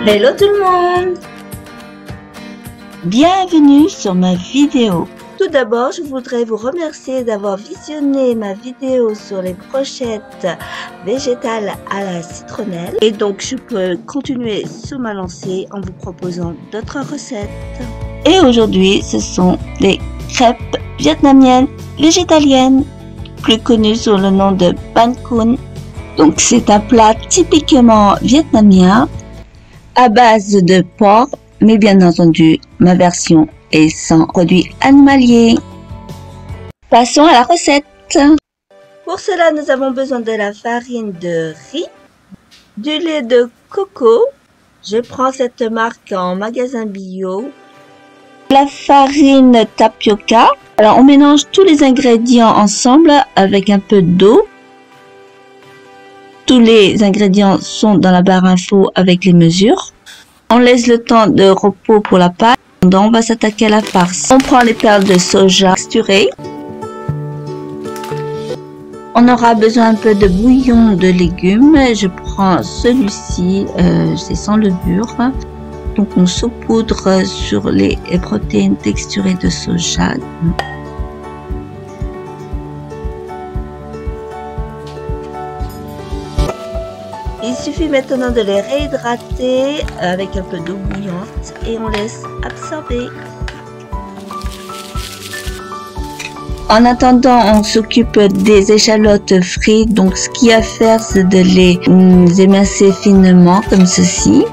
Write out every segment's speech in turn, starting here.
Hello tout le monde! Bienvenue sur ma vidéo. Tout d'abord, je voudrais vous remercier d'avoir visionné ma vidéo sur les brochettes végétales à la citronnelle. Et donc, je peux continuer sur ma lancée en vous proposant d'autres recettes. Et aujourd'hui, ce sont des crêpes vietnamiennes végétaliennes, plus connues sous le nom de banh cuon. Donc, c'est un plat typiquement vietnamien à base de porc, mais bien entendu, ma version est sans produits animaliers. Passons à la recette. Pour cela, nous avons besoin de la farine de riz, du lait de coco. Je prends cette marque en magasin bio. La farine tapioca. Alors, on mélange tous les ingrédients ensemble avec un peu d'eau. Tous les ingrédients sont dans la barre info avec les mesures. On laisse le temps de repos pour la pâte. On va s'attaquer à la farce. On prend les perles de soja texturées. On aura besoin un peu de bouillon de légumes. Je prends celui-ci, c'est sans levure. Donc on saupoudre sur les protéines texturées de soja. Il suffit maintenant de les réhydrater avec un peu d'eau bouillante et on laisse absorber. En attendant, on s'occupe des échalotes frites. Donc ce qu'il y a à faire, c'est de les émincer finement comme ceci.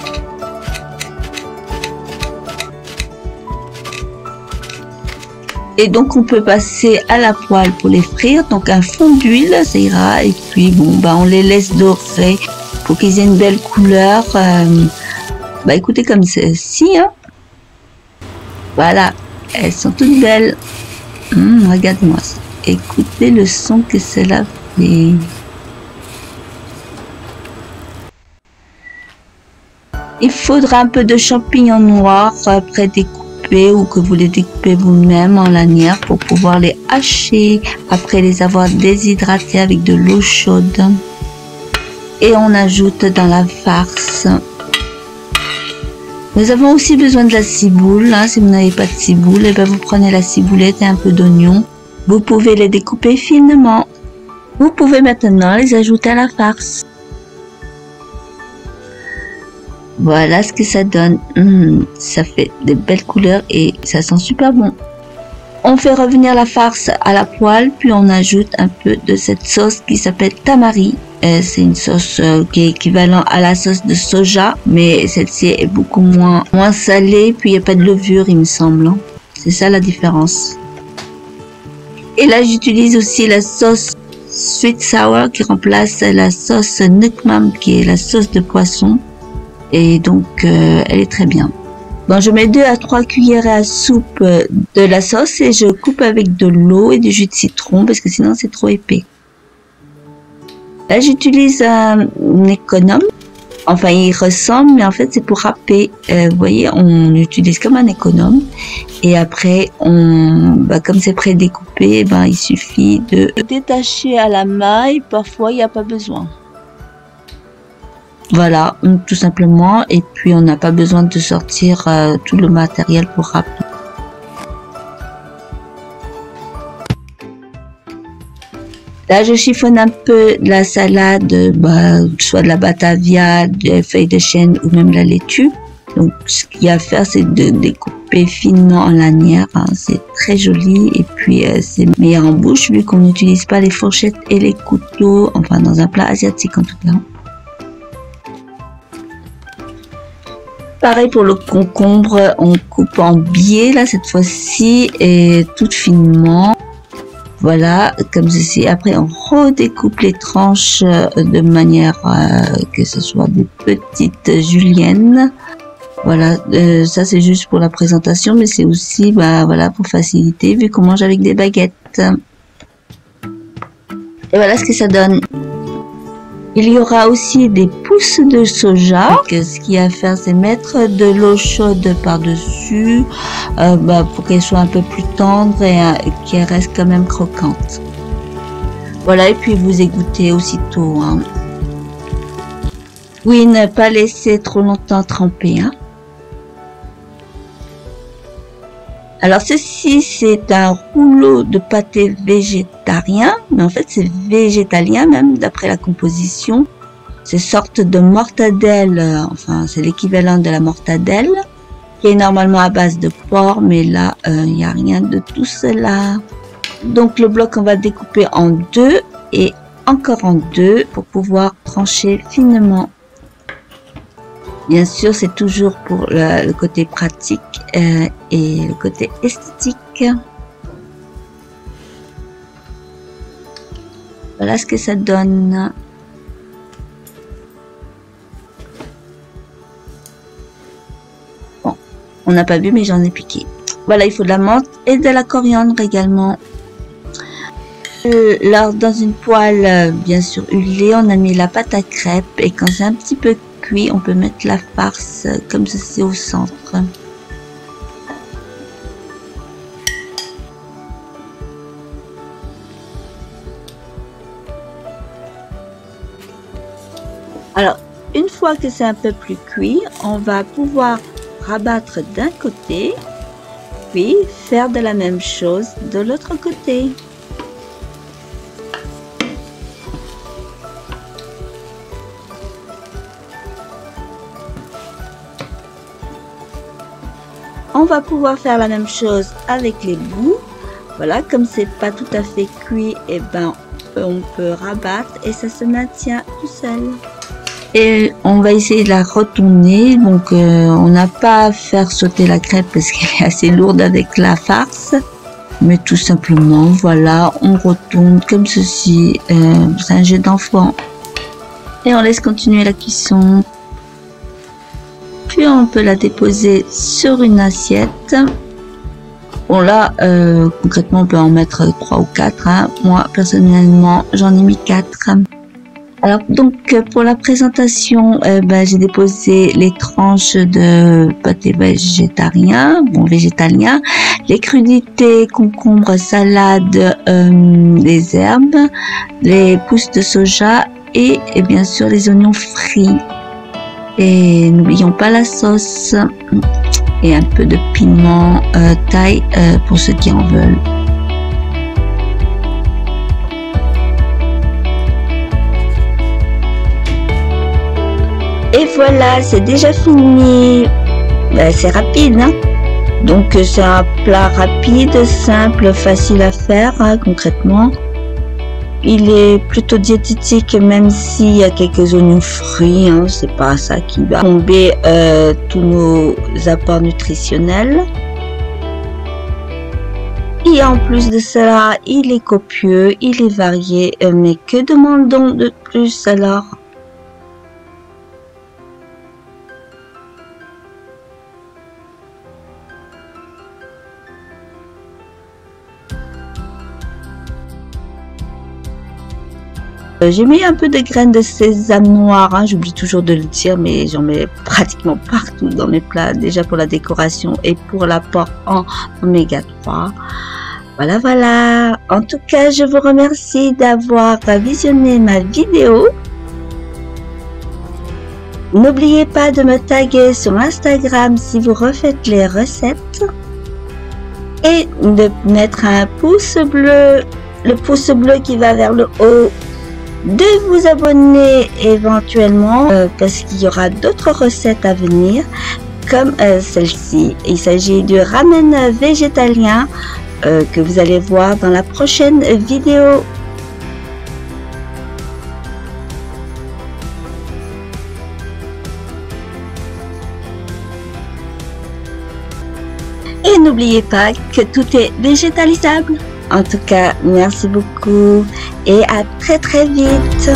Et donc on peut passer à la poêle pour les frire. Donc un fond d'huile, ça ira. Et puis bon, on les laisse dorer pour qu'ils aient une belle couleur. Écoutez comme ceci. Hein. Voilà, elles sont toutes belles. Regardez-moi ça. Écoutez le son que cela fait. Il faudra un peu de champignons noirs prédécoupés ou que vous les découpez vous-même en lanières pour pouvoir les hacher après les avoir déshydratés avec de l'eau chaude. Et on ajoute dans la farce. Nous avons aussi besoin de la ciboule. Si vous n'avez pas de ciboule, vous prenez la ciboulette et un peu d'oignon. Vous pouvez les découper finement. Vous pouvez maintenant les ajouter à la farce. Voilà ce que ça donne. Ça fait de belles couleurs et ça sent super bon. On fait revenir la farce à la poêle, puis on ajoute un peu de cette sauce qui s'appelle tamari. C'est une sauce qui est équivalente à la sauce de soja, mais celle-ci est beaucoup moins salée, puis il n'y a pas de levure, il me semble. C'est ça la différence. Et là, j'utilise aussi la sauce sweet sour qui remplace la sauce nuoc mam, qui est la sauce de poisson. Et donc, elle est très bien. Bon, je mets 2 à 3 cuillères à soupe de la sauce et je coupe avec de l'eau et du jus de citron parce que sinon c'est trop épais. Là, j'utilise un économe. Enfin, il ressemble, mais en fait, c'est pour râper. Vous voyez, on utilise comme un économe. Et après, comme c'est prédécoupé, il suffit de détacher à la main et parfois, il n'y a pas besoin. Voilà, tout simplement. Et puis, on n'a pas besoin de sortir tout le matériel pour râper. Là, je chiffonne un peu de la salade, soit de la batavia, des feuilles de chêne ou même la laitue. Donc, ce qu'il y a à faire, c'est de découper finement en lanières. C'est très joli et puis c'est meilleur en bouche vu qu'on n'utilise pas les fourchettes et les couteaux, enfin dans un plat asiatique en tout cas. Pareil pour le concombre, on coupe en biais là cette fois-ci et tout finement. Voilà, comme ceci. Après, on redécoupe les tranches de manière que ce soit des petites juliennes. Voilà, ça c'est juste pour la présentation, mais c'est aussi voilà, pour faciliter vu qu'on mange avec des baguettes. Et voilà ce que ça donne. Il y aura aussi des pousses de soja. Ce qu'il y a à faire, c'est mettre de l'eau chaude par-dessus pour qu'elle soit un peu plus tendre et qu'elle reste quand même croquante. Voilà, et puis vous égouttez aussitôt. Oui, ne pas laisser trop longtemps tremper, hein. Alors ceci, c'est un rouleau de pâté végétarien, mais en fait c'est végétalien même d'après la composition. C'est sorte de mortadelle, enfin c'est l'équivalent de la mortadelle, qui est normalement à base de porc, mais là il n'y a rien de tout cela. Donc le bloc on va découper en deux et encore en deux pour pouvoir trancher finement. Bien sûr, c'est toujours pour le côté pratique et le côté esthétique. Voilà ce que ça donne. Bon, on n'a pas vu, mais j'en ai piqué. Voilà, il faut de la menthe et de la coriandre également. Alors, dans une poêle, bien sûr, huilée, on a mis la pâte à crêpes et quand c'est un petit peu cuit, on peut mettre la farce comme ceci au centre. Alors, une fois que c'est un peu plus cuit, on va pouvoir rabattre d'un côté, puis faire de la même chose de l'autre côté. On va pouvoir faire la même chose avec les bouts. Voilà, comme c'est pas tout à fait cuit, et ben on peut rabattre et ça se maintient tout seul. Et on va essayer de la retourner. Donc on n'a pas à faire sauter la crêpe parce qu'elle est assez lourde avec la farce. Mais tout simplement, voilà, on retourne comme ceci. C'est un jeu d'enfant. Et on laisse continuer la cuisson. Puis on peut la déposer sur une assiette. Bon là, concrètement, on peut en mettre 3 ou 4. Hein. Moi, personnellement, j'en ai mis 4. Alors donc, pour la présentation, j'ai déposé les tranches de pâté végétarien, végétalien, les crudités, concombre, salade, les herbes, les pousses de soja et bien sûr les oignons frits. Et n'oublions pas la sauce et un peu de piment thaï pour ceux qui en veulent. Et voilà, c'est déjà fini. C'est rapide, hein? Donc c'est un plat rapide, simple, facile à faire, hein, concrètement. Il est plutôt diététique, même s'il y a quelques oignons frits, hein, c'est pas ça qui va tomber tous nos apports nutritionnels. Et en plus de cela, il est copieux, il est varié, mais que demandons de plus alors? J'ai mis un peu de graines de sésame noir, hein, j'oublie toujours de le dire, mais j'en mets pratiquement partout dans mes plats, déjà pour la décoration et pour l'apport en oméga 3. Voilà, voilà. En tout cas, je vous remercie d'avoir visionné ma vidéo. N'oubliez pas de me taguer sur Instagram si vous refaites les recettes et de mettre un pouce bleu, le pouce bleu qui va vers le haut. De vous abonner éventuellement parce qu'il y aura d'autres recettes à venir comme celle-ci. Il s'agit du ramen végétalien que vous allez voir dans la prochaine vidéo. Et n'oubliez pas que tout est végétalisable. En tout cas, merci beaucoup et à très très vite.